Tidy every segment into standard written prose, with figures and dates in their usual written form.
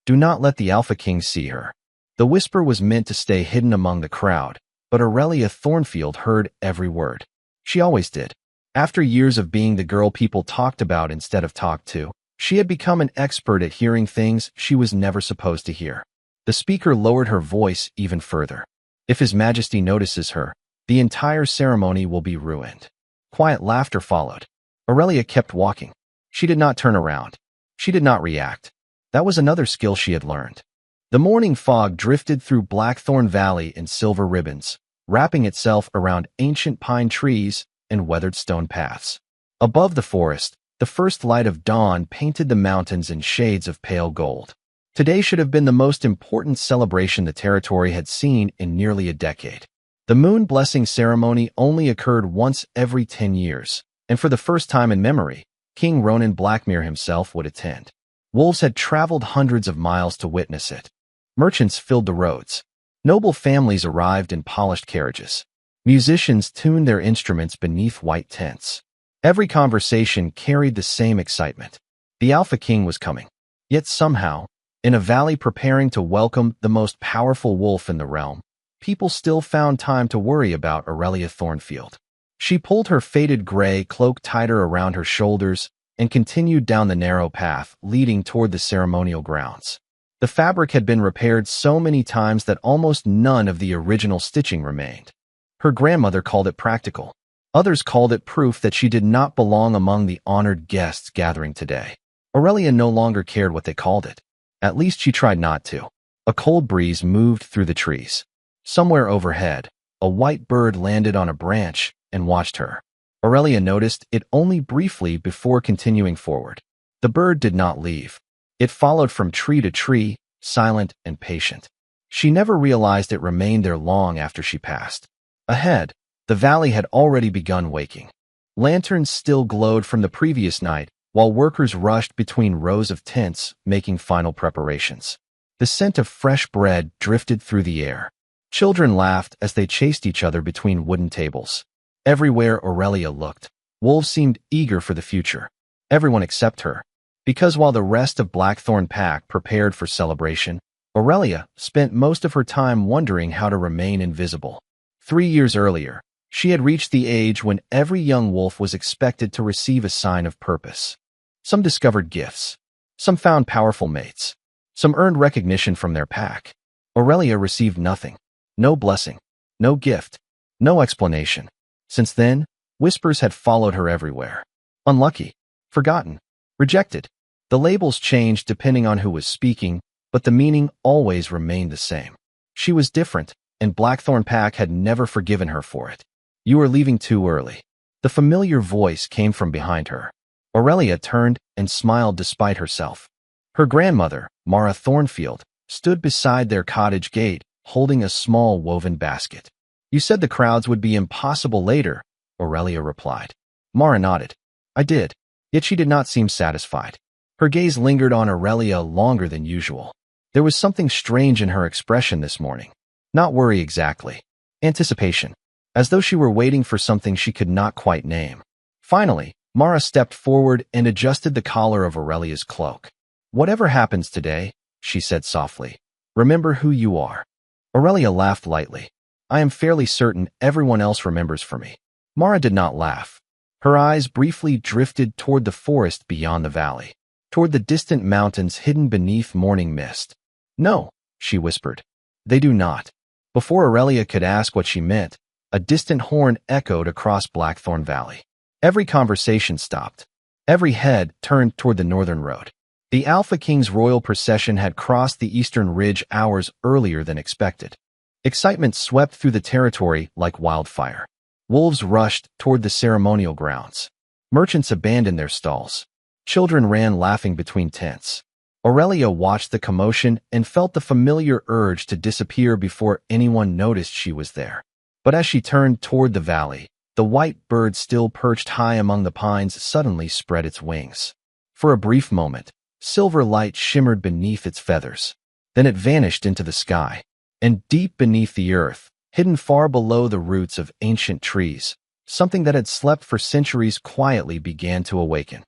"Do not let the Alpha King see her." The whisper was meant to stay hidden among the crowd, but Aurelia Thornfield heard every word. She always did. After years of being the girl people talked about instead of talked to, she had become an expert at hearing things she was never supposed to hear. The speaker lowered her voice even further. "If His Majesty notices her, the entire ceremony will be ruined." Quiet laughter followed. Aurelia kept walking. She did not turn around. She did not react. That was another skill she had learned. The morning fog drifted through Blackthorn Valley in silver ribbons, wrapping itself around ancient pine trees and weathered stone paths. Above the forest, the first light of dawn painted the mountains in shades of pale gold. Today should have been the most important celebration the territory had seen in nearly a decade. The moon blessing ceremony only occurred once every 10 years, and for the first time in memory, King Ronan Blackmere himself would attend. Wolves had traveled hundreds of miles to witness it. Merchants filled the roads. Noble families arrived in polished carriages. Musicians tuned their instruments beneath white tents. Every conversation carried the same excitement. The Alpha King was coming. Yet somehow, in a valley preparing to welcome the most powerful wolf in the realm, people still found time to worry about Aurelia Thornfield. She pulled her faded gray cloak tighter around her shoulders and continued down the narrow path leading toward the ceremonial grounds. The fabric had been repaired so many times that almost none of the original stitching remained. Her grandmother called it practical. Others called it proof that she did not belong among the honored guests gathering today. Aurelia no longer cared what they called it. At least she tried not to. A cold breeze moved through the trees. Somewhere overhead, a white bird landed on a branch and watched her. Aurelia noticed it only briefly before continuing forward. The bird did not leave. It followed from tree to tree, silent and patient. She never realized it remained there long after she passed. Ahead, the valley had already begun waking. Lanterns still glowed from the previous night, while workers rushed between rows of tents, making final preparations. The scent of fresh bread drifted through the air. Children laughed as they chased each other between wooden tables. Everywhere Aurelia looked, wolves seemed eager for the future. Everyone except her. Because while the rest of Blackthorn Pack prepared for celebration, Aurelia spent most of her time wondering how to remain invisible. 3 years earlier, she had reached the age when every young wolf was expected to receive a sign of purpose. Some discovered gifts. Some found powerful mates. Some earned recognition from their pack. Aurelia received nothing. No blessing. No gift. No explanation. Since then, whispers had followed her everywhere. Unlucky. Forgotten. Rejected. The labels changed depending on who was speaking, but the meaning always remained the same. She was different, and Blackthorn Pack had never forgiven her for it. "You are leaving too early." The familiar voice came from behind her. Aurelia turned and smiled despite herself. Her grandmother, Mara Thornfield, stood beside their cottage gate, holding a small woven basket. "You said the crowds would be impossible later," Aurelia replied. Mara nodded. "I did." Yet she did not seem satisfied. Her gaze lingered on Aurelia longer than usual. There was something strange in her expression this morning. Not worry exactly. Anticipation. As though she were waiting for something she could not quite name. Finally, Mara stepped forward and adjusted the collar of Aurelia's cloak. "Whatever happens today," she said softly, "remember who you are." Aurelia laughed lightly. "I am fairly certain everyone else remembers for me." Mara did not laugh. Her eyes briefly drifted toward the forest beyond the valley, toward the distant mountains hidden beneath morning mist. "No," she whispered. "They do not." Before Aurelia could ask what she meant, a distant horn echoed across Blackthorn Valley. Every conversation stopped. Every head turned toward the northern road. The Alpha King's royal procession had crossed the eastern ridge hours earlier than expected. Excitement swept through the territory like wildfire. Wolves rushed toward the ceremonial grounds. Merchants abandoned their stalls. Children ran laughing between tents. Aurelia watched the commotion and felt the familiar urge to disappear before anyone noticed she was there. But as she turned toward the valley, the white bird still perched high among the pines suddenly spread its wings. For a brief moment, silver light shimmered beneath its feathers. Then it vanished into the sky. And deep beneath the earth, hidden far below the roots of ancient trees, something that had slept for centuries quietly began to awaken.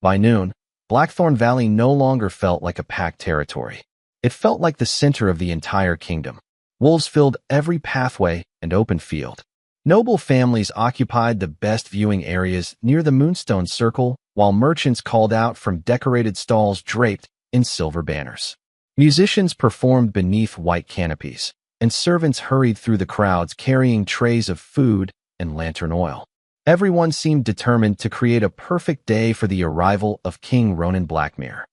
By noon, Blackthorn Valley no longer felt like a packed territory. It felt like the center of the entire kingdom. Wolves filled every pathway and open field. Noble families occupied the best viewing areas near the Moonstone Circle, while merchants called out from decorated stalls draped in silver banners. Musicians performed beneath white canopies, and servants hurried through the crowds carrying trays of food and lantern oil. Everyone seemed determined to create a perfect day for the arrival of King Ronan Blackmere.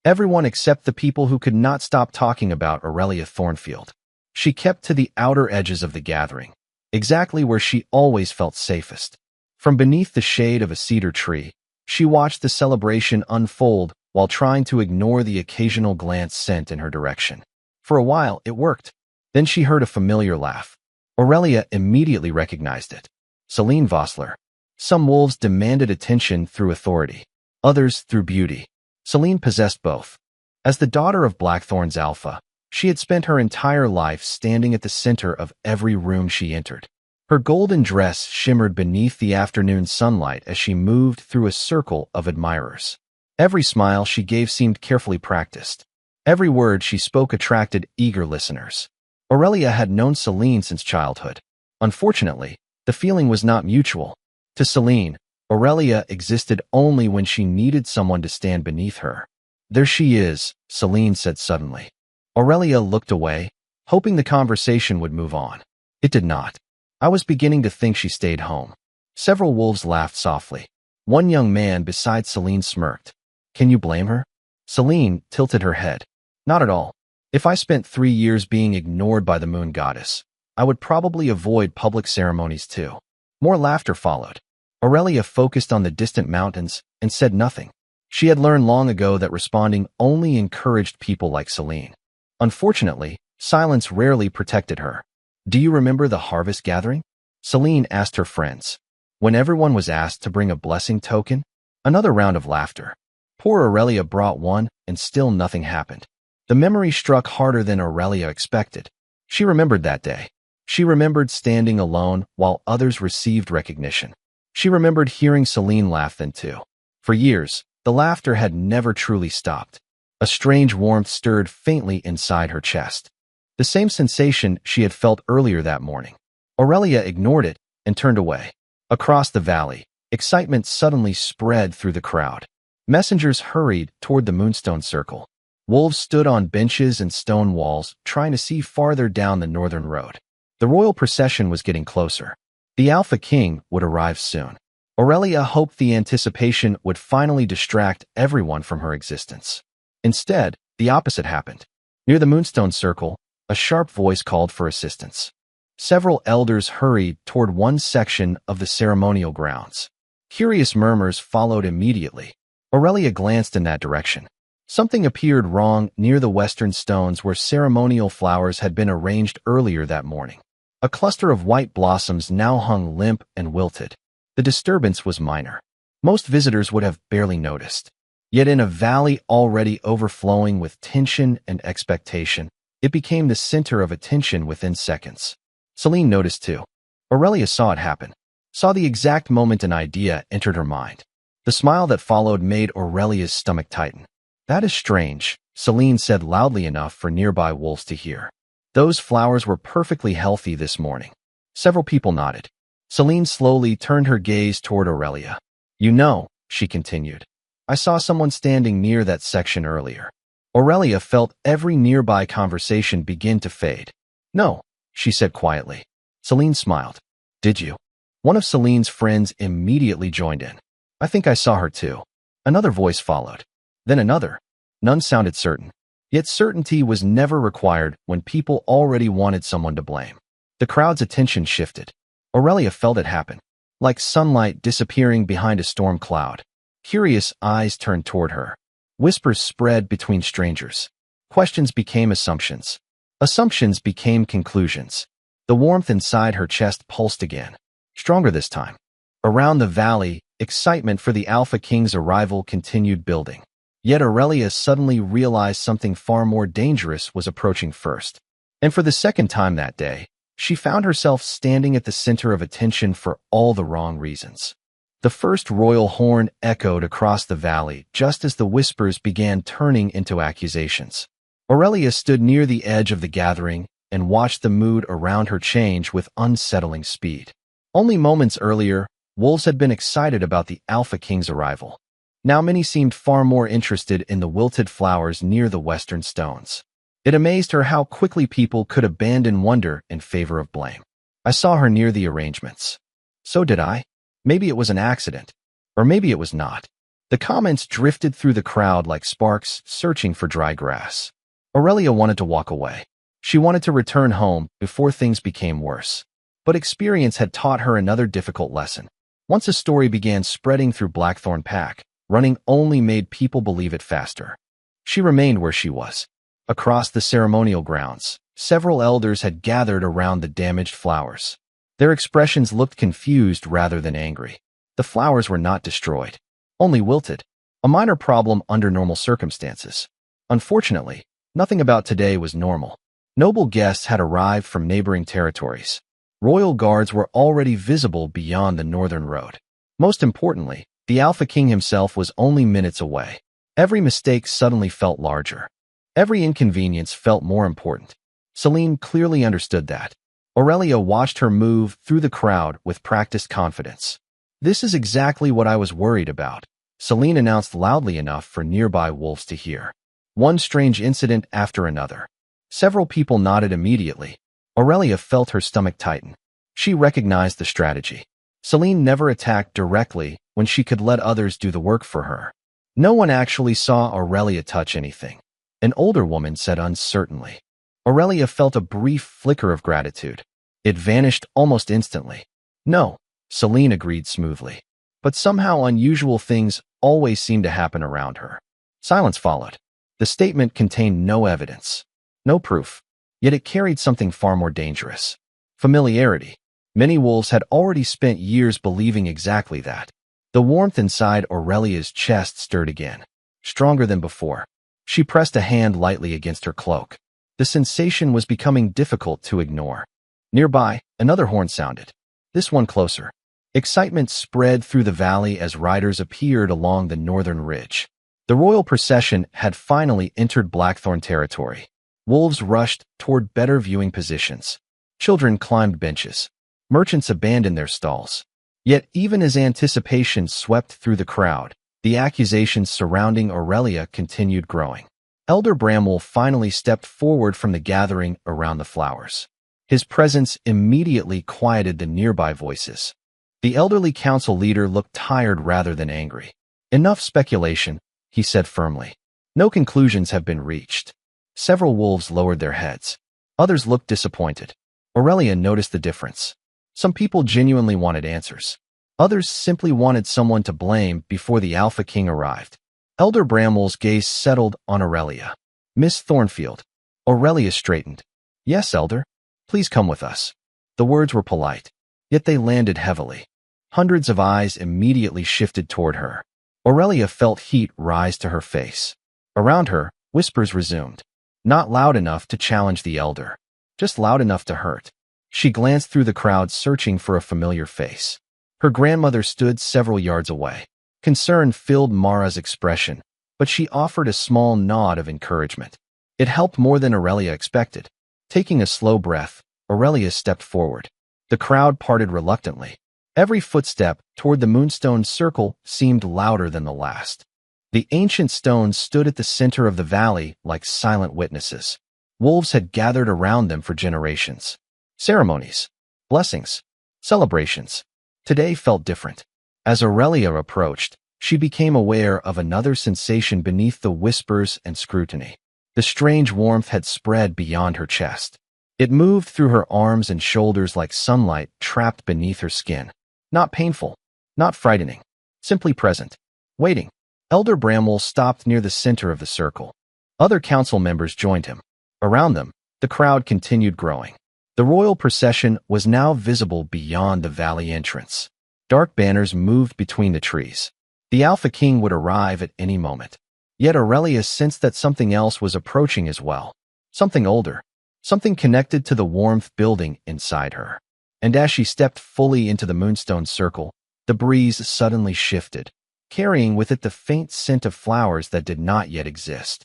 Everyone except the people who could not stop talking about Aurelia Thornfield. She kept to the outer edges of the gathering, exactly where she always felt safest. From beneath the shade of a cedar tree, she watched the celebration unfold while trying to ignore the occasional glance sent in her direction. For a while, it worked. Then she heard a familiar laugh. Aurelia immediately recognized it. Celine Vossler. Some wolves demanded attention through authority, others through beauty. Celine possessed both. As the daughter of Blackthorn's alpha, she had spent her entire life standing at the center of every room she entered. Her golden dress shimmered beneath the afternoon sunlight as she moved through a circle of admirers. Every smile she gave seemed carefully practiced. Every word she spoke attracted eager listeners. Aurelia had known Celine since childhood. Unfortunately, the feeling was not mutual. To Celine, Aurelia existed only when she needed someone to stand beneath her. "There she is," Celine said suddenly. Aurelia looked away, hoping the conversation would move on. It did not. I was beginning to think she stayed home. Several wolves laughed softly. One young man beside Celine smirked. "Can you blame her?" Celine tilted her head. "Not at all. If I spent 3 years being ignored by the moon goddess, I would probably avoid public ceremonies too." More laughter followed. Aurelia focused on the distant mountains and said nothing. She had learned long ago that responding only encouraged people like Celine. Unfortunately, silence rarely protected her. "Do you remember the harvest gathering?" Celine asked her friends. When everyone was asked to bring a blessing token, another round of laughter. Poor Aurelia brought one, and still nothing happened. The memory struck harder than Aurelia expected. She remembered that day. She remembered standing alone while others received recognition. She remembered hearing Celine laugh then too. For years, the laughter had never truly stopped. A strange warmth stirred faintly inside her chest. The same sensation she had felt earlier that morning. Aurelia ignored it and turned away. Across the valley, excitement suddenly spread through the crowd. Messengers hurried toward the Moonstone Circle. Wolves stood on benches and stone walls, trying to see farther down the northern road. The royal procession was getting closer. The Alpha King would arrive soon. Aurelia hoped the anticipation would finally distract everyone from her existence. Instead, the opposite happened. Near the Moonstone Circle, a sharp voice called for assistance. Several elders hurried toward one section of the ceremonial grounds. Curious murmurs followed immediately. Aurelia glanced in that direction. Something appeared wrong near the western stones where ceremonial flowers had been arranged earlier that morning. A cluster of white blossoms now hung limp and wilted. The disturbance was minor. Most visitors would have barely noticed. Yet in a valley already overflowing with tension and expectation, it became the center of attention within seconds. Celine noticed too. Aurelia saw it happen. Saw the exact moment an idea entered her mind. The smile that followed made Aurelia's stomach tighten. "That is strange," Celine said loudly enough for nearby wolves to hear. "Those flowers were perfectly healthy this morning." Several people nodded. Celine slowly turned her gaze toward Aurelia. "You know," she continued, "I saw someone standing near that section earlier." Aurelia felt every nearby conversation begin to fade. "No," she said quietly. Celine smiled. "Did you?" One of Celine's friends immediately joined in. "I think I saw her too." Another voice followed. Then another. None sounded certain. Yet certainty was never required when people already wanted someone to blame. The crowd's attention shifted. Aurelia felt it happen, like sunlight disappearing behind a storm cloud. Curious eyes turned toward her. Whispers spread between strangers. Questions became assumptions. Assumptions became conclusions. The warmth inside her chest pulsed again, stronger this time. Around the valley, excitement for the Alpha King's arrival continued building. Yet Aurelia suddenly realized something far more dangerous was approaching first. And for the second time that day, she found herself standing at the center of attention for all the wrong reasons. The first royal horn echoed across the valley just as the whispers began turning into accusations. Aurelia stood near the edge of the gathering and watched the mood around her change with unsettling speed. Only moments earlier, wolves had been excited about the Alpha King's arrival. Now many seemed far more interested in the wilted flowers near the western stones. It amazed her how quickly people could abandon wonder in favor of blame. I saw her near the arrangements. So did I. Maybe it was an accident. Or maybe it was not. The comments drifted through the crowd like sparks searching for dry grass. Aurelia wanted to walk away. She wanted to return home before things became worse. But experience had taught her another difficult lesson. Once a story began spreading through Blackthorn Pack, running only made people believe it faster. She remained where she was. Across the ceremonial grounds, several elders had gathered around the damaged flowers. Their expressions looked confused rather than angry. The flowers were not destroyed, only wilted, a minor problem under normal circumstances. Unfortunately, nothing about today was normal. Noble guests had arrived from neighboring territories. Royal guards were already visible beyond the northern road. Most importantly, the Alpha King himself was only minutes away. Every mistake suddenly felt larger. Every inconvenience felt more important. Celine clearly understood that. Aurelia watched her move through the crowd with practiced confidence. "This is exactly what I was worried about," Celine announced loudly enough for nearby wolves to hear. One strange incident after another. Several people nodded immediately. Aurelia felt her stomach tighten. She recognized the strategy. Celine never attacked directly when she could let others do the work for her. No one actually saw Aurelia touch anything. An older woman said uncertainly. Aurelia felt a brief flicker of gratitude. It vanished almost instantly. "No," Celine agreed smoothly. But somehow unusual things always seemed to happen around her. Silence followed. The statement contained no evidence, no proof, yet it carried something far more dangerous. Familiarity. Many wolves had already spent years believing exactly that. The warmth inside Aurelia's chest stirred again, stronger than before. She pressed a hand lightly against her cloak. The sensation was becoming difficult to ignore. Nearby, another horn sounded. This one closer. Excitement spread through the valley as riders appeared along the northern ridge. The royal procession had finally entered Blackthorn territory. Wolves rushed toward better viewing positions. Children climbed benches. Merchants abandoned their stalls. Yet even as anticipation swept through the crowd, the accusations surrounding Aurelia continued growing. Elder Bramwell finally stepped forward from the gathering around the flowers. His presence immediately quieted the nearby voices. The elderly council leader looked tired rather than angry. "Enough speculation," he said firmly. "No conclusions have been reached." Several wolves lowered their heads. Others looked disappointed. Aurelia noticed the difference. Some people genuinely wanted answers. Others simply wanted someone to blame before the Alpha King arrived. Elder Bramwell's gaze settled on Aurelia. "Miss Thornfield." Aurelia straightened. "Yes, Elder. Please come with us." The words were polite, yet they landed heavily. Hundreds of eyes immediately shifted toward her. Aurelia felt heat rise to her face. Around her, whispers resumed. Not loud enough to challenge the elder, just loud enough to hurt. She glanced through the crowd searching for a familiar face. Her grandmother stood several yards away. Concern filled Mara's expression, but she offered a small nod of encouragement. It helped more than Aurelia expected. Taking a slow breath, Aurelia stepped forward. The crowd parted reluctantly. Every footstep toward the Moonstone Circle seemed louder than the last. The ancient stones stood at the center of the valley like silent witnesses. Wolves had gathered around them for generations. Ceremonies, blessings, celebrations. Today felt different. As Aurelia approached, she became aware of another sensation beneath the whispers and scrutiny. The strange warmth had spread beyond her chest. It moved through her arms and shoulders like sunlight trapped beneath her skin. Not painful, not frightening, simply present, waiting. Elder Bramwell stopped near the center of the circle. Other council members joined him. Around them, the crowd continued growing. The royal procession was now visible beyond the valley entrance. Dark banners moved between the trees. The Alpha King would arrive at any moment. Yet Aurelia sensed that something else was approaching as well. Something older. Something connected to the warmth building inside her. And as she stepped fully into the Moonstone Circle, the breeze suddenly shifted, carrying with it the faint scent of flowers that did not yet exist.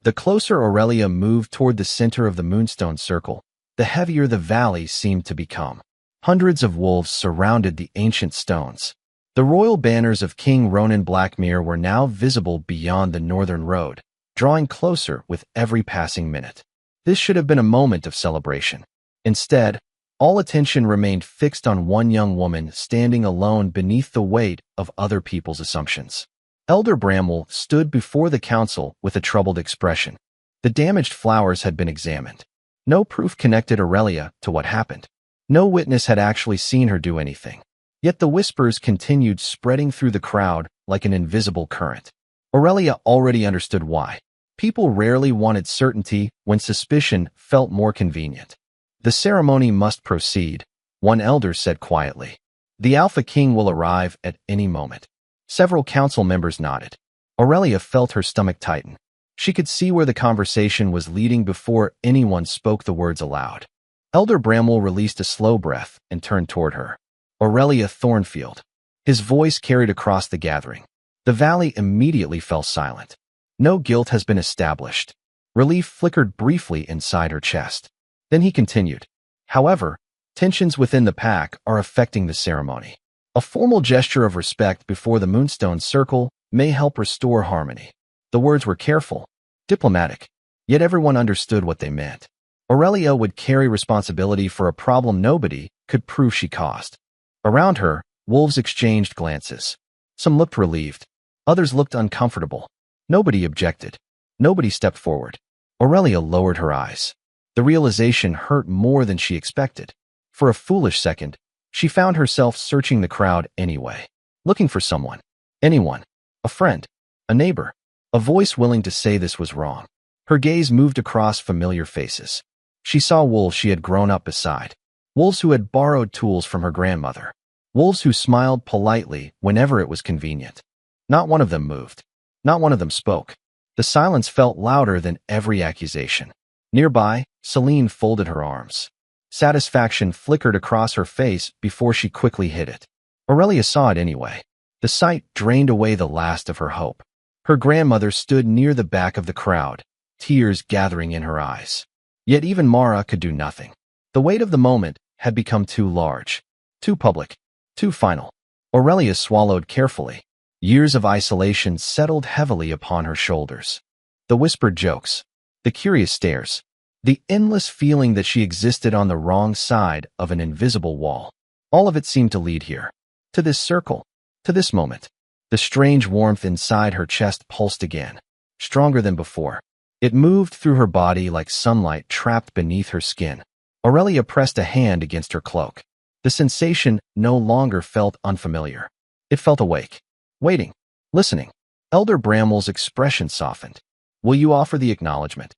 The closer Aurelia moved toward the center of the moonstone circle, the heavier the valley seemed to become. Hundreds of wolves surrounded the ancient stones. The royal banners of King Ronan Blackmere were now visible beyond the northern road, drawing closer with every passing minute. This should have been a moment of celebration. Instead, all attention remained fixed on one young woman standing alone beneath the weight of other people's assumptions. Elder Bramwell stood before the council with a troubled expression. The damaged flowers had been examined. No proof connected Aurelia to what happened. No witness had actually seen her do anything. Yet the whispers continued spreading through the crowd like an invisible current. Aurelia already understood why. People rarely wanted certainty when suspicion felt more convenient. The ceremony must proceed, one elder said quietly. The Alpha King will arrive at any moment. Several council members nodded. Aurelia felt her stomach tighten. She could see where the conversation was leading before anyone spoke the words aloud. Elder Bramwell released a slow breath and turned toward her. Aurelia Thornfield. His voice carried across the gathering. The valley immediately fell silent. No guilt has been established. Relief flickered briefly inside her chest. Then he continued. However, tensions within the pack are affecting the ceremony. A formal gesture of respect before the moonstone circle may help restore harmony. The words were careful, diplomatic, yet everyone understood what they meant. Aurelia would carry responsibility for a problem nobody could prove she caused. Around her, wolves exchanged glances. Some looked relieved. Others looked uncomfortable. Nobody objected. Nobody stepped forward. Aurelia lowered her eyes. The realization hurt more than she expected. For a foolish second, she found herself searching the crowd anyway, looking for someone, anyone, a friend, a neighbor, a voice willing to say this was wrong. Her gaze moved across familiar faces. She saw wolves she had grown up beside, wolves who had borrowed tools from her grandmother, wolves who smiled politely whenever it was convenient. Not one of them moved. Not one of them spoke. The silence felt louder than every accusation. Nearby, Celine folded her arms. Satisfaction flickered across her face before she quickly hid it. Aurelia saw it anyway. The sight drained away the last of her hope. Her grandmother stood near the back of the crowd, tears gathering in her eyes. Yet even Mara could do nothing. The weight of the moment had become too large, too public, too final. Aurelia swallowed carefully. Years of isolation settled heavily upon her shoulders. The whispered jokes, the curious stares, the endless feeling that she existed on the wrong side of an invisible wall. All of it seemed to lead here, to this circle, to this moment. The strange warmth inside her chest pulsed again, stronger than before. It moved through her body like sunlight trapped beneath her skin. Aurelia pressed a hand against her cloak. The sensation no longer felt unfamiliar. It felt awake, waiting, listening. Elder Bramwell's expression softened. Will you offer the acknowledgement?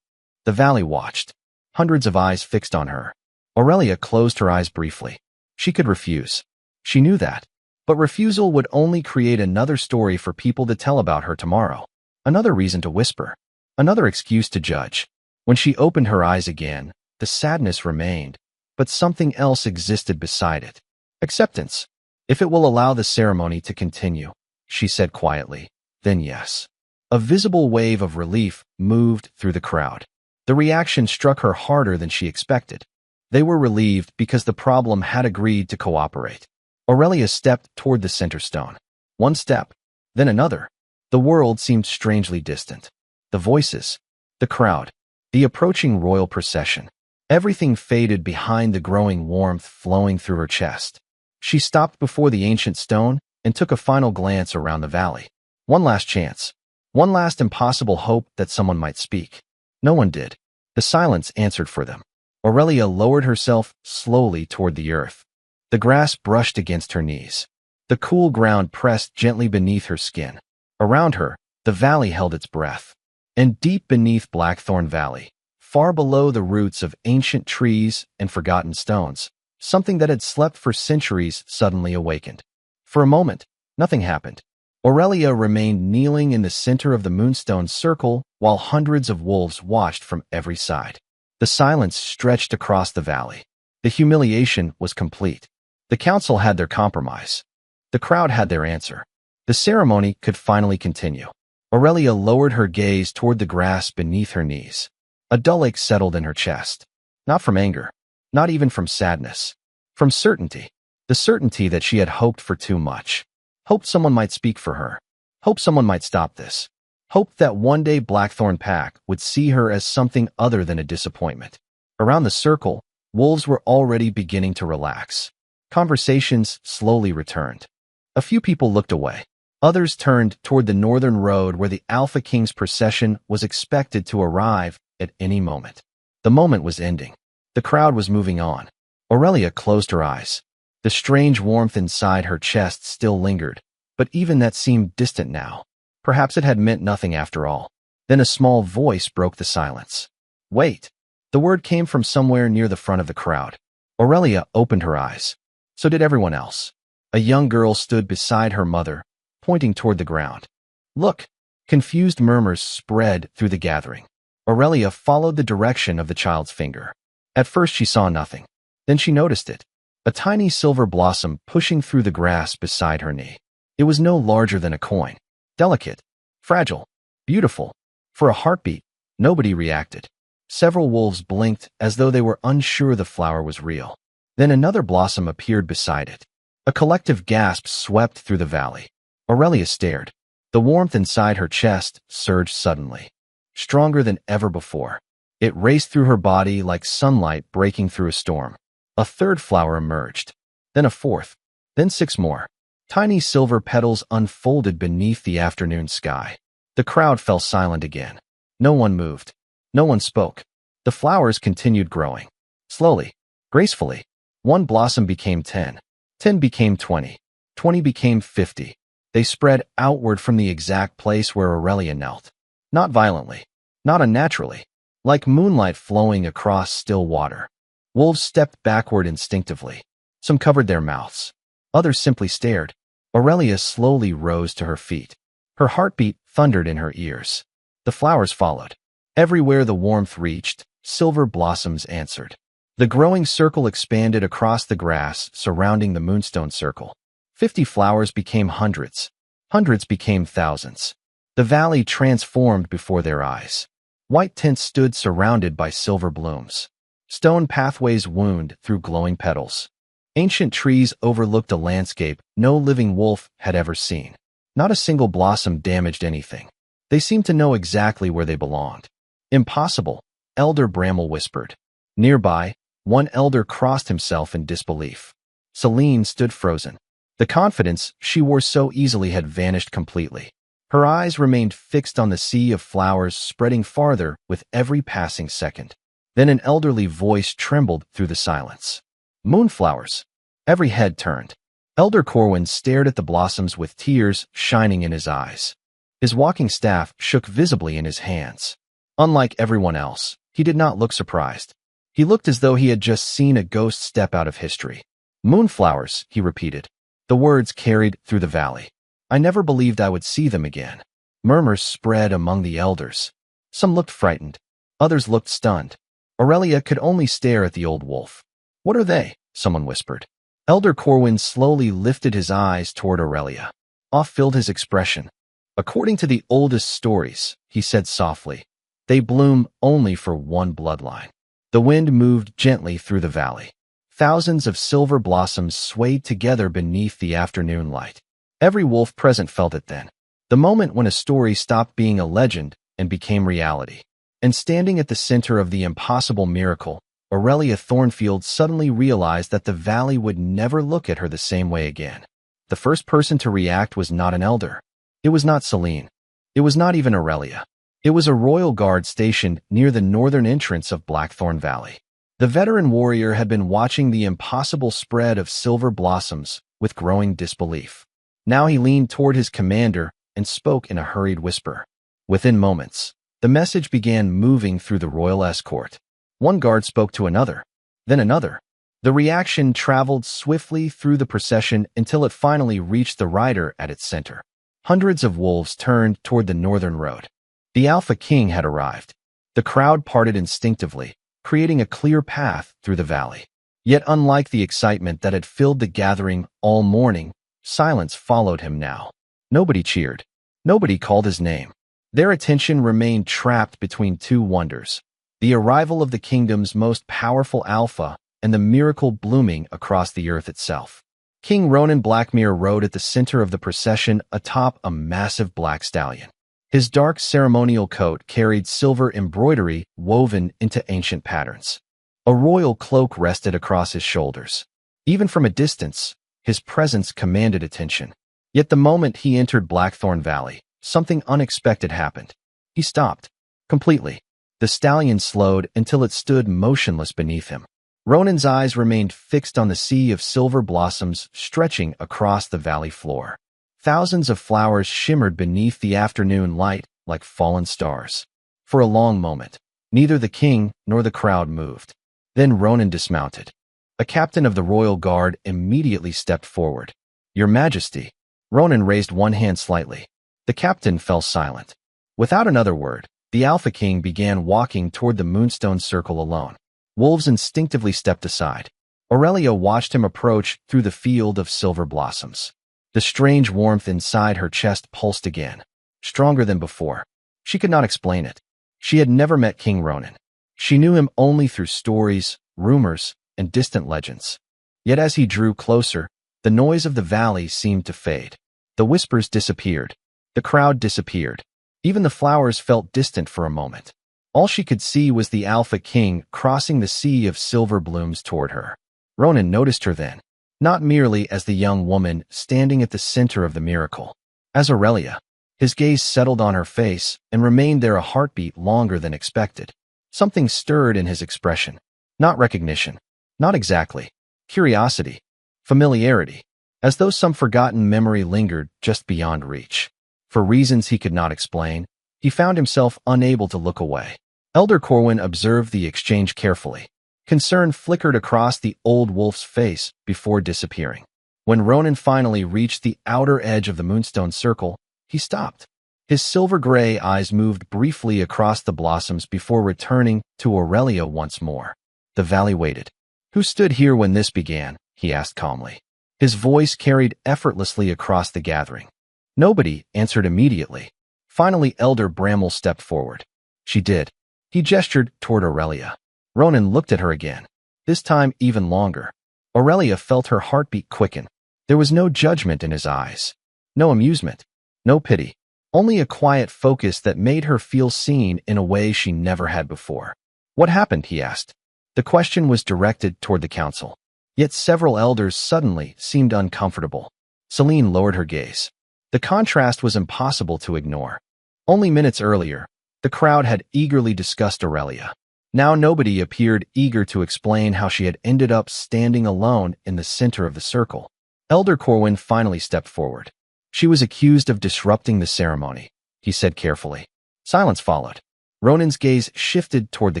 The valley watched, hundreds of eyes fixed on her. Aurelia closed her eyes briefly. She could refuse. She knew that. But refusal would only create another story for people to tell about her tomorrow. Another reason to whisper. Another excuse to judge. When she opened her eyes again, the sadness remained, but something else existed beside it. Acceptance. If it will allow the ceremony to continue, she said quietly, then yes. A visible wave of relief moved through the crowd. The reaction struck her harder than she expected. They were relieved because the problem had agreed to cooperate. Aurelia stepped toward the center stone. One step, then another. The world seemed strangely distant. The voices, the crowd, the approaching royal procession. Everything faded behind the growing warmth flowing through her chest. She stopped before the ancient stone and took a final glance around the valley. One last chance. One last impossible hope that someone might speak. No one did. The silence answered for them. Aurelia lowered herself slowly toward the earth. The grass brushed against her knees. The cool ground pressed gently beneath her skin. Around her, the valley held its breath. And deep beneath Blackthorn Valley, far below the roots of ancient trees and forgotten stones, something that had slept for centuries suddenly awakened. For a moment, nothing happened. Aurelia remained kneeling in the center of the moonstone circle while hundreds of wolves watched from every side. The silence stretched across the valley. The humiliation was complete. The council had their compromise. The crowd had their answer. The ceremony could finally continue. Aurelia lowered her gaze toward the grass beneath her knees. A dull ache settled in her chest. Not from anger, not even from sadness. From certainty. The certainty that she had hoped for too much. Hoped someone might speak for her. Hoped someone might stop this. Hoped that one day Blackthorn Pack would see her as something other than a disappointment. Around the circle, wolves were already beginning to relax. Conversations slowly returned. A few people looked away. Others turned toward the northern road where the Alpha King's procession was expected to arrive at any moment. The moment was ending. The crowd was moving on. Aurelia closed her eyes. The strange warmth inside her chest still lingered, but even that seemed distant now. Perhaps it had meant nothing after all. Then a small voice broke the silence. Wait. The word came from somewhere near the front of the crowd. Aurelia opened her eyes. So did everyone else. A young girl stood beside her mother, pointing toward the ground. Look! Confused murmurs spread through the gathering. Aurelia followed the direction of the child's finger. At first she saw nothing. Then she noticed it. A tiny silver blossom pushing through the grass beside her knee. It was no larger than a coin. Delicate, fragile, beautiful. For a heartbeat, nobody reacted. Several wolves blinked as though they were unsure the flower was real. Then another blossom appeared beside it. A collective gasp swept through the valley. Aurelia stared. The warmth inside her chest surged suddenly. Stronger than ever before. It raced through her body like sunlight breaking through a storm. A third flower emerged. Then a fourth. Then 6 more. Tiny silver petals unfolded beneath the afternoon sky. The crowd fell silent again. No one moved. No one spoke. The flowers continued growing. Slowly, gracefully. 1 blossom became 10. 10 became 20. 20 became 50. They spread outward from the exact place where Aurelia knelt. Not violently. Not unnaturally. Like moonlight flowing across still water. Wolves stepped backward instinctively. Some covered their mouths. Others simply stared. Aurelia slowly rose to her feet. Her heartbeat thundered in her ears. The flowers followed. Everywhere the warmth reached, silver blossoms answered. The growing circle expanded across the grass surrounding the moonstone circle. 50 flowers became hundreds. Hundreds became thousands. The valley transformed before their eyes. White tents stood surrounded by silver blooms. Stone pathways wound through glowing petals. Ancient trees overlooked a landscape no living wolf had ever seen. Not a single blossom damaged anything. They seemed to know exactly where they belonged. Impossible, Elder Bramble whispered. Nearby, one elder crossed himself in disbelief. Celine stood frozen. The confidence she wore so easily had vanished completely. Her eyes remained fixed on the sea of flowers spreading farther with every passing second. Then an elderly voice trembled through the silence. Moonflowers. Every head turned. Elder Corwin stared at the blossoms with tears shining in his eyes. His walking staff shook visibly in his hands. Unlike everyone else, he did not look surprised. He looked as though he had just seen a ghost step out of history. Moonflowers, he repeated. The words carried through the valley. I never believed I would see them again. Murmurs spread among the elders. Some looked frightened. Others looked stunned. Aurelia could only stare at the old wolf. What are they? Someone whispered. Elder Corwin slowly lifted his eyes toward Aurelia. Awe filled his expression. According to the oldest stories, he said softly, they bloom only for one bloodline. The wind moved gently through the valley. Thousands of silver blossoms swayed together beneath the afternoon light. Every wolf present felt it then. The moment when a story stopped being a legend and became reality. And standing at the center of the impossible miracle, Aurelia Thornfield suddenly realized that the valley would never look at her the same way again. The first person to react was not an elder. It was not Celine. It was not even Aurelia. It was a royal guard stationed near the northern entrance of Blackthorn Valley. The veteran warrior had been watching the impossible spread of silver blossoms with growing disbelief. Now he leaned toward his commander and spoke in a hurried whisper. Within moments, the message began moving through the royal escort. One guard spoke to another, then another. The reaction traveled swiftly through the procession until it finally reached the rider at its center. Hundreds of wolves turned toward the northern road. The Alpha King had arrived. The crowd parted instinctively, creating a clear path through the valley. Yet unlike the excitement that had filled the gathering all morning, silence followed him now. Nobody cheered. Nobody called his name. Their attention remained trapped between two wonders: the arrival of the kingdom's most powerful alpha and the miracle blooming across the earth itself. King Ronan Blackmere rode at the center of the procession atop a massive black stallion. His dark ceremonial coat carried silver embroidery woven into ancient patterns. A royal cloak rested across his shoulders. Even from a distance, his presence commanded attention. Yet the moment he entered Blackthorn Valley, something unexpected happened. He stopped. Completely. The stallion slowed until it stood motionless beneath him. Ronan's eyes remained fixed on the sea of silver blossoms stretching across the valley floor. Thousands of flowers shimmered beneath the afternoon light like fallen stars. For a long moment, neither the king nor the crowd moved. Then Ronan dismounted. A captain of the royal guard immediately stepped forward. "Your Majesty." Ronan raised one hand slightly. The captain fell silent. Without another word, the Alpha King began walking toward the Moonstone Circle alone. Wolves instinctively stepped aside. Aurelia watched him approach through the field of silver blossoms. The strange warmth inside her chest pulsed again, stronger than before. She could not explain it. She had never met King Ronan. She knew him only through stories, rumors, and distant legends. Yet as he drew closer, the noise of the valley seemed to fade. The whispers disappeared. The crowd disappeared. Even the flowers felt distant for a moment. All she could see was the Alpha King crossing the sea of silver blooms toward her. Ronan noticed her then, not merely as the young woman standing at the center of the miracle. As Aurelia, his gaze settled on her face and remained there a heartbeat longer than expected. Something stirred in his expression. Not recognition. Not exactly. Curiosity. Familiarity. As though some forgotten memory lingered just beyond reach. For reasons he could not explain, he found himself unable to look away. Elder Corwin observed the exchange carefully. Concern flickered across the old wolf's face before disappearing. When Ronan finally reached the outer edge of the Moonstone Circle, he stopped. His silver-gray eyes moved briefly across the blossoms before returning to Aurelia once more. The valley waited. "Who stood here when this began?" he asked calmly. His voice carried effortlessly across the gathering. Nobody answered immediately. Finally, Elder Bramble stepped forward. "She did." He gestured toward Aurelia. Ronan looked at her again, this time even longer. Aurelia felt her heartbeat quicken. There was no judgment in his eyes. No amusement. No pity. Only a quiet focus that made her feel seen in a way she never had before. "What happened?" he asked. The question was directed toward the council. Yet several elders suddenly seemed uncomfortable. Celine lowered her gaze. The contrast was impossible to ignore. Only minutes earlier, the crowd had eagerly discussed Aurelia. Now nobody appeared eager to explain how she had ended up standing alone in the center of the circle. Elder Corwin finally stepped forward. "She was accused of disrupting the ceremony," he said carefully. Silence followed. Ronan's gaze shifted toward the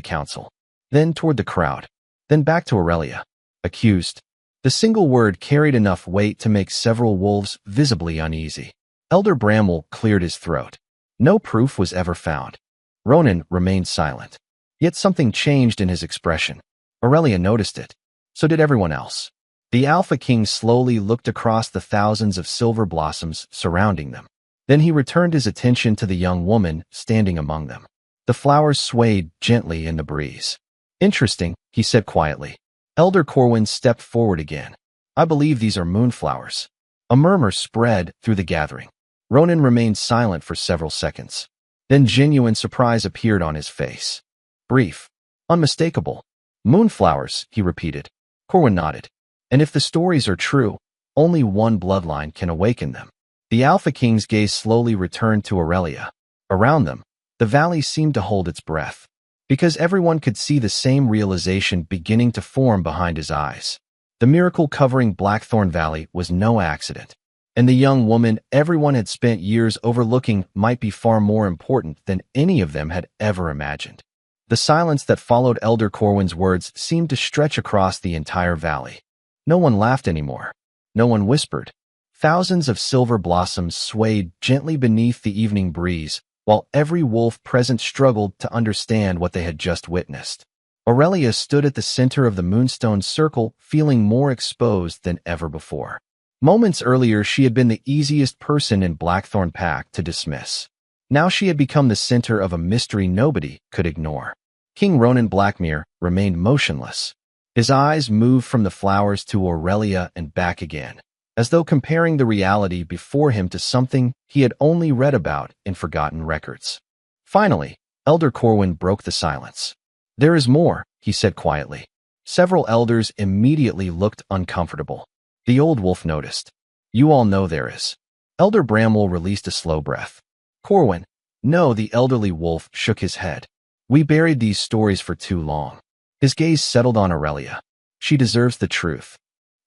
council, then toward the crowd, then back to Aurelia. Accused. The single word carried enough weight to make several wolves visibly uneasy. Elder Bramble cleared his throat. No proof was ever found. Ronan remained silent. Yet something changed in his expression. Aurelia noticed it. So did everyone else. The Alpha King slowly looked across the thousands of silver blossoms surrounding them. Then he returned his attention to the young woman standing among them. The flowers swayed gently in the breeze. "Interesting," he said quietly. Elder Corwin stepped forward again. "I believe these are moonflowers." A murmur spread through the gathering. Ronan remained silent for several seconds. Then genuine surprise appeared on his face. Brief. Unmistakable. "Moonflowers," he repeated. Corwin nodded. "And if the stories are true, only one bloodline can awaken them." The Alpha King's gaze slowly returned to Aurelia. Around them, the valley seemed to hold its breath, because everyone could see the same realization beginning to form behind his eyes. The miracle covering Blackthorn Valley was no accident, and the young woman everyone had spent years overlooking might be far more important than any of them had ever imagined. The silence that followed Elder Corwin's words seemed to stretch across the entire valley. No one laughed anymore. No one whispered. Thousands of silver blossoms swayed gently beneath the evening breeze, while every wolf present struggled to understand what they had just witnessed. Aurelia stood at the center of the Moonstone Circle, feeling more exposed than ever before. Moments earlier, she had been the easiest person in Blackthorn Pack to dismiss. Now she had become the center of a mystery nobody could ignore. King Ronan Blackmere remained motionless. His eyes moved from the flowers to Aurelia and back again, as though comparing the reality before him to something he had only read about in forgotten records. Finally, Elder Corwin broke the silence. "There is more," he said quietly. Several elders immediately looked uncomfortable. The old wolf noticed. "You all know there is." Elder Bramwell released a slow breath. "Corwin." "No," the elderly wolf shook his head. "We buried these stories for too long." His gaze settled on Aurelia. "She deserves the truth."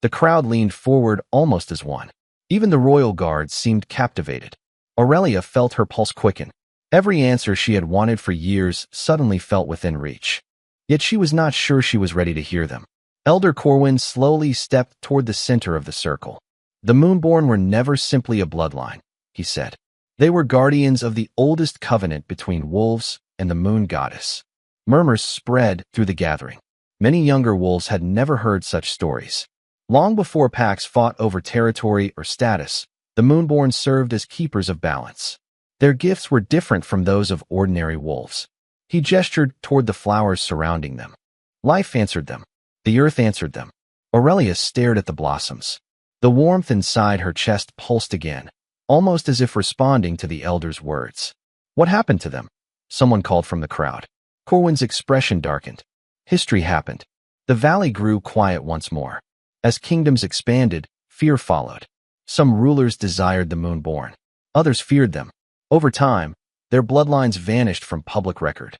The crowd leaned forward almost as one. Even the royal guards seemed captivated. Aurelia felt her pulse quicken. Every answer she had wanted for years suddenly felt within reach. Yet she was not sure she was ready to hear them. Elder Corwin slowly stepped toward the center of the circle. "The Moonborn were never simply a bloodline," he said. "They were guardians of the oldest covenant between wolves and the moon goddess." Murmurs spread through the gathering. Many younger wolves had never heard such stories. Long before packs fought over territory or status, the Moonborn served as keepers of balance. Their gifts were different from those of ordinary wolves. He gestured toward the flowers surrounding them. Life answered them. The earth answered them. Aurelia stared at the blossoms. The warmth inside her chest pulsed again, almost as if responding to the elder's words. "What happened to them?" someone called from the crowd. Corwin's expression darkened. "History happened." The valley grew quiet once more. As kingdoms expanded, fear followed. Some rulers desired the Moonborn. Others feared them. Over time, their bloodlines vanished from public record.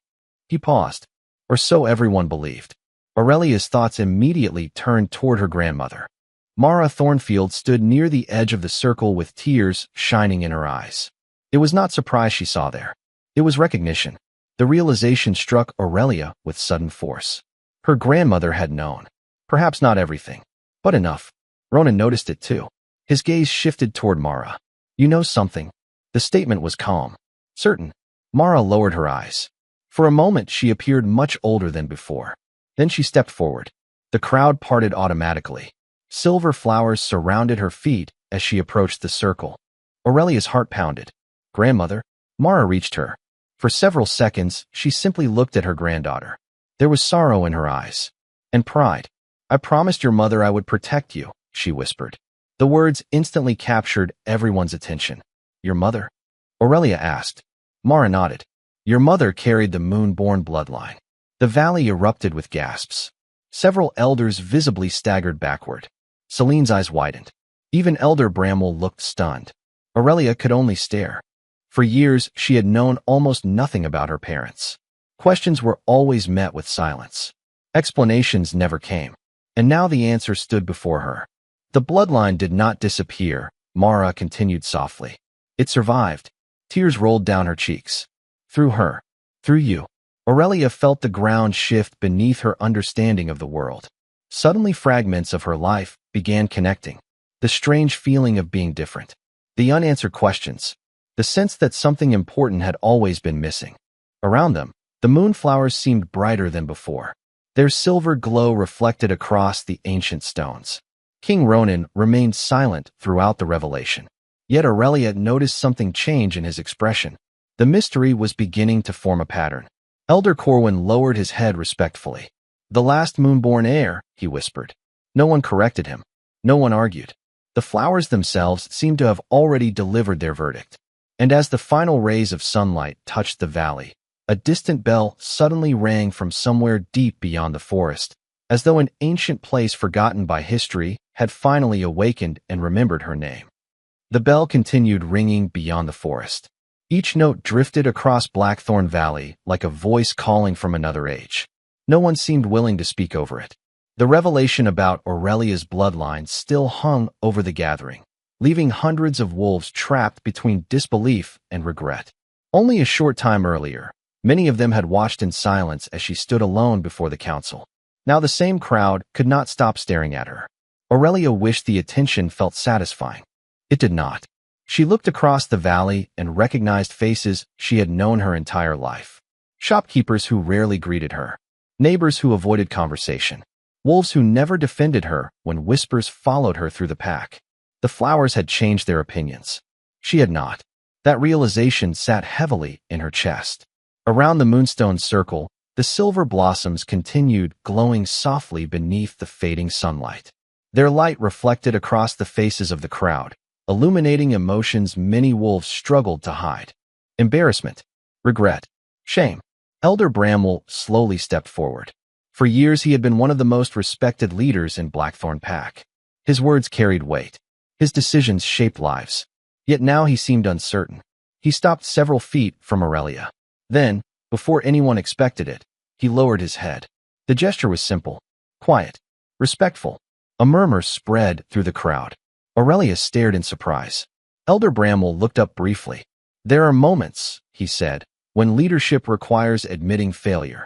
He paused. Or so everyone believed. Aurelia's thoughts immediately turned toward her grandmother. Mara Thornfield stood near the edge of the circle with tears shining in her eyes. It was not surprise she saw there. It was recognition. The realization struck Aurelia with sudden force. Her grandmother had known. Perhaps not everything, but enough. Ronan noticed it too. His gaze shifted toward Mara. "You know something?" The statement was calm. "Certain." Mara lowered her eyes. For a moment she appeared much older than before. Then she stepped forward. The crowd parted automatically. Silver flowers surrounded her feet as she approached the circle. Aurelia's heart pounded. "Grandmother?" Mara reached her. For several seconds, she simply looked at her granddaughter. There was sorrow in her eyes. And pride. "I promised your mother I would protect you," she whispered. The words instantly captured everyone's attention. "Your mother?" Aurelia asked. Mara nodded. "Your mother carried the Moonborn bloodline." The valley erupted with gasps. Several elders visibly staggered backward. Celine's eyes widened. Even Elder Bramwell looked stunned. Aurelia could only stare. For years, she had known almost nothing about her parents. Questions were always met with silence. Explanations never came. And now the answer stood before her. "The bloodline did not disappear," Mara continued softly. "It survived." Tears rolled down her cheeks. "Through her. Through you." Aurelia felt the ground shift beneath her understanding of the world. Suddenly fragments of her life began connecting. The strange feeling of being different. The unanswered questions. The sense that something important had always been missing. Around them, the moonflowers seemed brighter than before. Their silver glow reflected across the ancient stones. King Ronan remained silent throughout the revelation. Yet Aurelia noticed something change in his expression. The mystery was beginning to form a pattern. Elder Corwin lowered his head respectfully. "The last Moonborn heir," he whispered. No one corrected him. No one argued. The flowers themselves seemed to have already delivered their verdict. And as the final rays of sunlight touched the valley, a distant bell suddenly rang from somewhere deep beyond the forest, as though an ancient place forgotten by history had finally awakened and remembered her name. The bell continued ringing beyond the forest. Each note drifted across Blackthorn Valley like a voice calling from another age. No one seemed willing to speak over it. The revelation about Aurelia's bloodline still hung over the gathering, leaving hundreds of wolves trapped between disbelief and regret. Only a short time earlier, many of them had watched in silence as she stood alone before the council. Now the same crowd could not stop staring at her. Aurelia wished the attention felt satisfying. It did not. She looked across the valley and recognized faces she had known her entire life. Shopkeepers who rarely greeted her. Neighbors who avoided conversation. Wolves who never defended her when whispers followed her through the pack. The flowers had changed their opinions. She had not. That realization sat heavily in her chest. Around the moonstone circle, the silver blossoms continued glowing softly beneath the fading sunlight. Their light reflected across the faces of the crowd, illuminating emotions many wolves struggled to hide. Embarrassment, regret, shame. Elder Bramwell slowly stepped forward. For years he had been one of the most respected leaders in Blackthorn Pack. His words carried weight. His decisions shaped lives. Yet now he seemed uncertain. He stopped several feet from Aurelia. Then, before anyone expected it, he lowered his head. The gesture was simple, quiet, respectful. A murmur spread through the crowd. Aurelia stared in surprise. Elder Bramwell looked up briefly. "There are moments," he said, "when leadership requires admitting failure."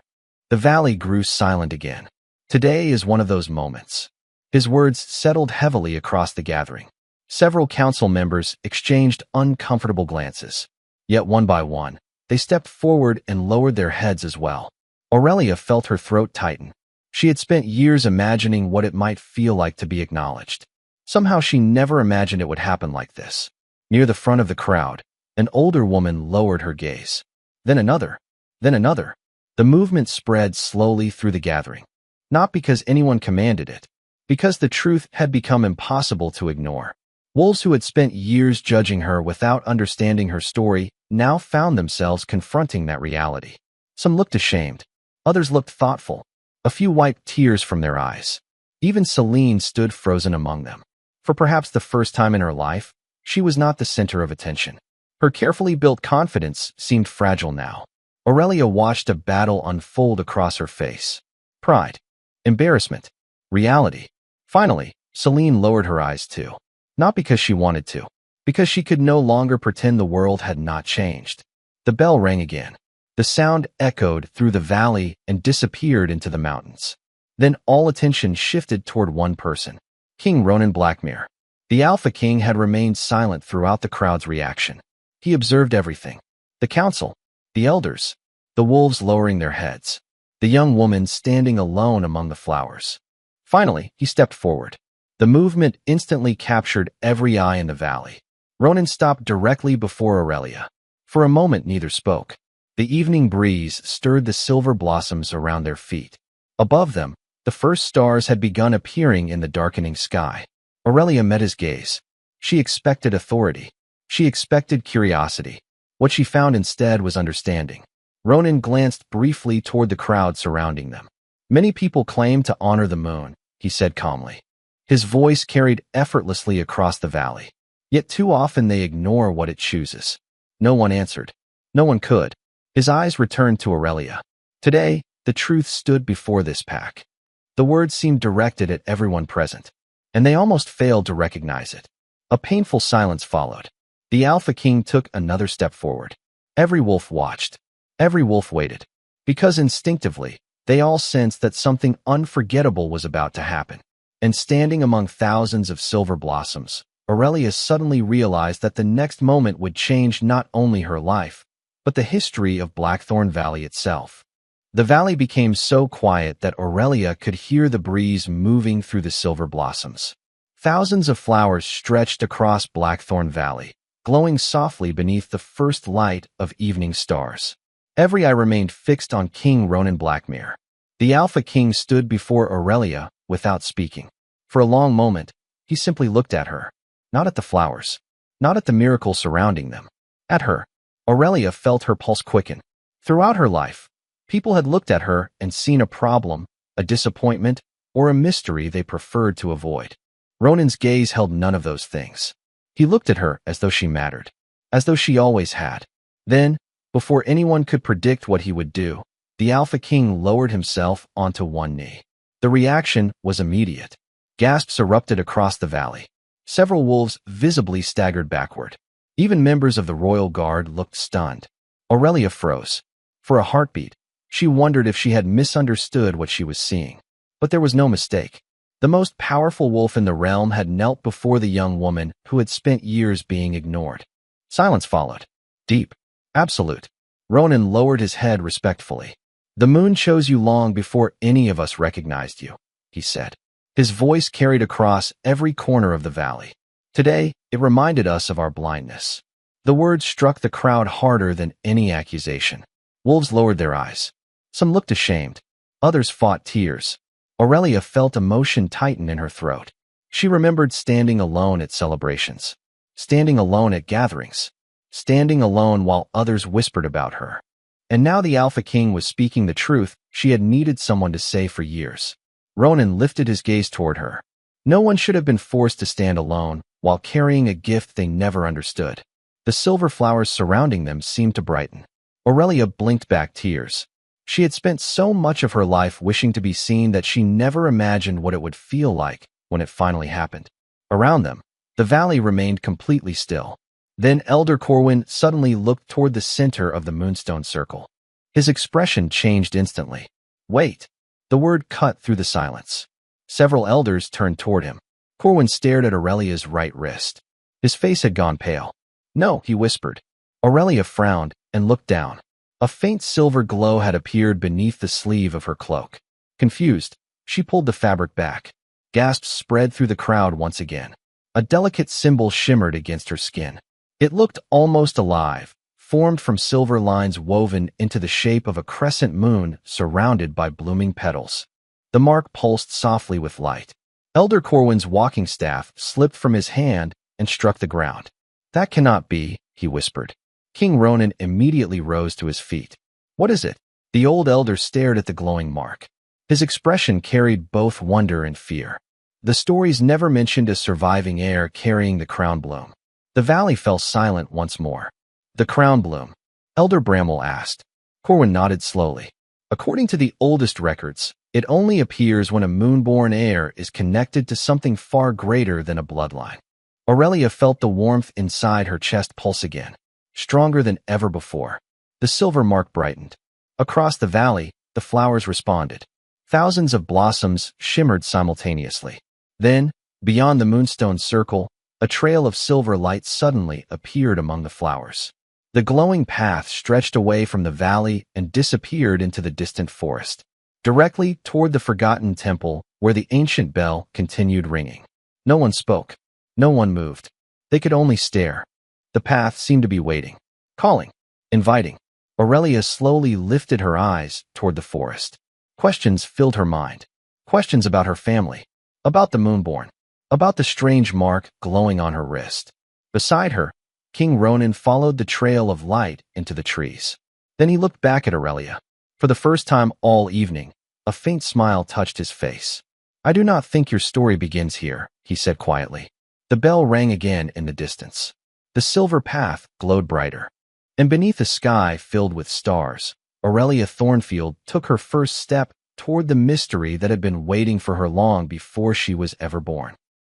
The valley grew silent again. Today is one of those moments. His words settled heavily across the gathering. Several council members exchanged uncomfortable glances. Yet one by one, they stepped forward and lowered their heads as well. Aurelia felt her throat tighten. She had spent years imagining what it might feel like to be acknowledged. Somehow she never imagined it would happen like this. Near the front of the crowd, an older woman lowered her gaze. Then another. Then another. The movement spread slowly through the gathering. Not because anyone commanded it, because the truth had become impossible to ignore. Wolves who had spent years judging her without understanding her story now found themselves confronting that reality. Some looked ashamed. Others looked thoughtful. A few wiped tears from their eyes. Even Celine stood frozen among them. For perhaps the first time in her life, she was not the center of attention. Her carefully built confidence seemed fragile now. Aurelia watched a battle unfold across her face. Pride, embarrassment, reality. Finally, Celine lowered her eyes too. Not because she wanted to, because she could no longer pretend the world had not changed. The bell rang again. The sound echoed through the valley and disappeared into the mountains. Then all attention shifted toward one person, King Ronan Blackmere. The Alpha King had remained silent throughout the crowd's reaction. He observed everything. The council, the elders, the wolves lowering their heads, the young woman standing alone among the flowers. Finally, he stepped forward. The movement instantly captured every eye in the valley. Ronan stopped directly before Aurelia. For a moment neither spoke. The evening breeze stirred the silver blossoms around their feet. Above them, the first stars had begun appearing in the darkening sky. Aurelia met his gaze. She expected authority. She expected curiosity. What she found instead was understanding. Ronan glanced briefly toward the crowd surrounding them. "Many people claim to honor the moon," he said calmly. His voice carried effortlessly across the valley. Yet too often they ignore what it chooses. No one answered. No one could. His eyes returned to Aurelia. Today, the truth stood before this pack. The words seemed directed at everyone present, and they almost failed to recognize it. A painful silence followed. The Alpha King took another step forward. Every wolf watched. Every wolf waited. Because instinctively, they all sensed that something unforgettable was about to happen. And standing among thousands of silver blossoms, Aurelia suddenly realized that the next moment would change not only her life, but the history of Blackthorn Valley itself. The valley became so quiet that Aurelia could hear the breeze moving through the silver blossoms. Thousands of flowers stretched across Blackthorn Valley, glowing softly beneath the first light of evening stars. Every eye remained fixed on King Ronan Blackmere. The Alpha King stood before Aurelia without speaking. For a long moment, he simply looked at her. Not at the flowers. Not at the miracle surrounding them. At her. Aurelia felt her pulse quicken. Throughout her life, people had looked at her and seen a problem, a disappointment, or a mystery they preferred to avoid. Ronan's gaze held none of those things. He looked at her as though she mattered, as though she always had. Then, before anyone could predict what he would do, the Alpha King lowered himself onto one knee. The reaction was immediate. Gasps erupted across the valley. Several wolves visibly staggered backward. Even members of the royal guard looked stunned. Aurelia froze. For a heartbeat, she wondered if she had misunderstood what she was seeing. But there was no mistake. The most powerful wolf in the realm had knelt before the young woman who had spent years being ignored. Silence followed. Deep. Absolute. Ronan lowered his head respectfully. "The moon chose you long before any of us recognized you," he said. His voice carried across every corner of the valley. Today, it reminded us of our blindness. The words struck the crowd harder than any accusation. Wolves lowered their eyes. Some looked ashamed. Others fought tears. Aurelia felt emotion tighten in her throat. She remembered standing alone at celebrations, standing alone at gatherings, standing alone while others whispered about her. And now the Alpha King was speaking the truth she had needed someone to say for years. Ronan lifted his gaze toward her. No one should have been forced to stand alone while carrying a gift they never understood. The silver flowers surrounding them seemed to brighten. Aurelia blinked back tears. She had spent so much of her life wishing to be seen that she never imagined what it would feel like when it finally happened. Around them, the valley remained completely still. Then Elder Corwin suddenly looked toward the center of the moonstone circle. His expression changed instantly. Wait! The word cut through the silence. Several elders turned toward him. Corwin stared at Aurelia's right wrist. His face had gone pale. No, he whispered. Aurelia frowned and looked down. A faint silver glow had appeared beneath the sleeve of her cloak. Confused, she pulled the fabric back. Gasps spread through the crowd once again. A delicate symbol shimmered against her skin. It looked almost alive, formed from silver lines woven into the shape of a crescent moon surrounded by blooming petals. The mark pulsed softly with light. Elder Corwin's walking staff slipped from his hand and struck the ground. That cannot be, he whispered. King Ronan immediately rose to his feet. What is it? The old elder stared at the glowing mark. His expression carried both wonder and fear. The stories never mentioned a surviving heir carrying the crown bloom. The valley fell silent once more. The crown bloom? Elder Bramwell asked. Corwin nodded slowly. According to the oldest records, it only appears when a moonborn heir is connected to something far greater than a bloodline. Aurelia felt the warmth inside her chest pulse again, stronger than ever before. The silver mark brightened. Across the valley, the flowers responded. Thousands of blossoms shimmered simultaneously. Then, beyond the moonstone circle, a trail of silver light suddenly appeared among the flowers. The glowing path stretched away from the valley and disappeared into the distant forest, directly toward the forgotten temple where the ancient bell continued ringing. No one spoke. No one moved. They could only stare. The path seemed to be waiting, calling, inviting. Aurelia slowly lifted her eyes toward the forest. Questions filled her mind. Questions about her family, about the moonborn, about the strange mark glowing on her wrist. Beside her, King Ronan followed the trail of light into the trees. Then he looked back at Aurelia. For the first time all evening, a faint smile touched his face. I do not think your story begins here, he said quietly. The bell rang again in the distance. The silver path glowed brighter. And beneath a sky filled with stars, Aurelia Thornfield took her first step toward the mystery that had been waiting for her long before she was ever born.